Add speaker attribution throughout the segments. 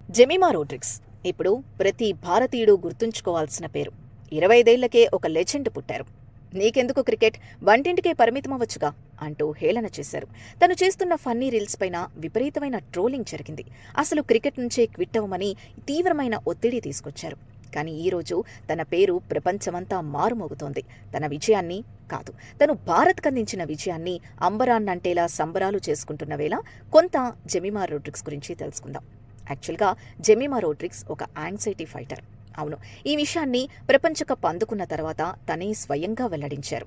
Speaker 1: Jemimah Rodrigues ఇప్పుడు ప్రతి భారతీయుడు గుర్తుంచుకోవాల్సిన పేరు. 25 ఏళ్లకే ఒక లెజెండ్ పుట్టారు. నీకెందుకు క్రికెట్, వంటింటికే పరిమితమవ్వచ్చుగా అంటూ హేళన చేశారు. తను చేస్తున్న ఫన్నీ రీల్స్ పైన విపరీతమైన ట్రోలింగ్ జరిగింది. అసలు క్రికెట్ నుంచే క్విట్ అవ్వమని తీవ్రమైన ఒత్తిడి తీసుకొచ్చారు. కానీ ఈరోజు తన పేరు ప్రపంచమంతా మారుమోగుతోంది. తన విజయాన్ని కాదు, తను భారత్కు అందించిన విజయాన్ని అంబరాన్నంటేలా సంబరాలు చేసుకుంటున్న వేళ కొంత జెమిమా రోడ్రిగ్స్ గురించి తెలుసుకుందాం. యాక్చువల్గా జెమిమా రోడ్రిగ్స్ ఒక యాంగ్జైటీ ఫైటర్. అవును, ఈ విషయాన్ని ప్రపంచ కప్ అందుకున్న తర్వాత తనే స్వయంగా వెల్లడించారు.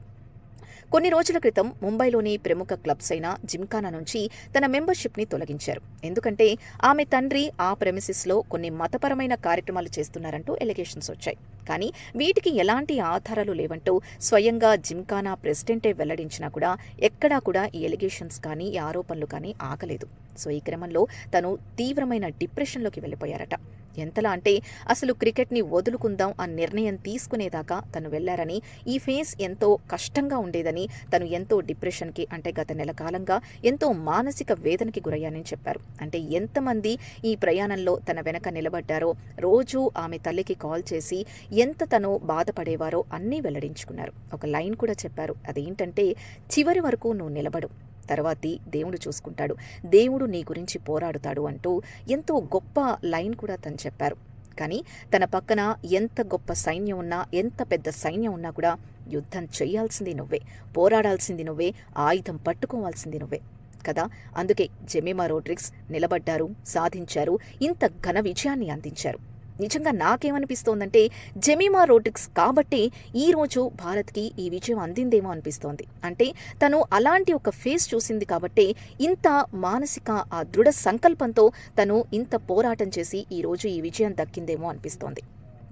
Speaker 1: కొన్ని రోజుల క్రితం ముంబైలోని ప్రముఖ క్లబ్స్ అయిన జిమ్ఖానా నుంచి తన మెంబర్షిప్ని తొలగించారు. ఎందుకంటే ఆమె తండ్రి ఆ ప్రెమిసిస్లో కొన్ని మతపరమైన కార్యక్రమాలు చేస్తున్నారంటూ ఎలిగేషన్స్ వచ్చాయి. కానీ వీటికి ఎలాంటి ఆధారాలు లేవంటూ స్వయంగా జిమ్ఖానా ప్రెసిడెంటే వెల్లడించినా కూడా ఎక్కడా కూడా ఈ ఎలిగేషన్స్ కానీ ఈ ఆరోపణలు కానీ ఆగలేదు. సో ఈ క్రమంలో తను తీవ్రమైన డిప్రెషన్లోకి వెళ్ళిపోయారట. ఎంతలా అంటే అసలు క్రికెట్ని వదులుకుందాం ఆ నిర్ణయం తీసుకునేదాకా తను వెళ్లారని, ఈ ఫేజ్ ఎంతో కష్టంగా ఉండేదని, తను ఎంతో డిప్రెషన్కి అంటే గత నెల కాలంగా ఎంతో మానసిక వేదనకి గురయ్యానని చెప్పారు. అంటే ఎంతమంది ఈ ప్రయాణంలో తన వెనక నిలబడ్డారో, రోజూ ఆమె తల్లికి కాల్ చేసి ఎంత తను బాధపడేవారో అన్నీ వెల్లడించుకున్నారు. ఒక లైన్ కూడా చెప్పారు. అదేంటంటే, చివరి వరకు నువ్వు నిలబడు, తర్వాతి దేవుడు చూసుకుంటాడు, దేవుడు నీ గురించి పోరాడుతాడు అంటూ ఎంతో గొప్ప లైన్ కూడా తను చెప్పారు. కానీ తన పక్కన ఎంత గొప్ప సైన్యం ఉన్నా, ఎంత పెద్ద సైన్యం ఉన్నా కూడా యుద్ధం చెయ్యాల్సింది నువ్వే, పోరాడాల్సింది నువ్వే, ఆయుధం పట్టుకోవాల్సింది నువ్వే కదా. అందుకే జెమిమా రోడ్రిగ్స్ నిలబడ్డారు, సాధించారు, ఇంత ఘన విజయాన్ని అందించారు. నిజంగా నాకేమనిపిస్తోందంటే, జెమిమా రోడ్రిగ్స్ కాబట్టే ఈరోజు భారత్కి ఈ విజయం అందిందేమో అనిపిస్తోంది. అంటే తను అలాంటి ఒక ఫేస్ చూసింది కాబట్టే ఇంత మానసిక ఆ దృఢ సంకల్పంతో తను ఇంత పోరాటం చేసి ఈరోజు ఈ విజయం దక్కిందేమో అనిపిస్తోంది.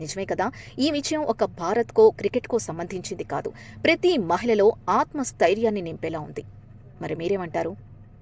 Speaker 1: నిజమే కదా. ఈ విజయం ఒక భారత్కో క్రికెట్కో సంబంధించింది కాదు, ప్రతి మహిళలో ఆత్మస్థైర్యాన్ని నింపేలా ఉంది. మరి మీరేమంటారు?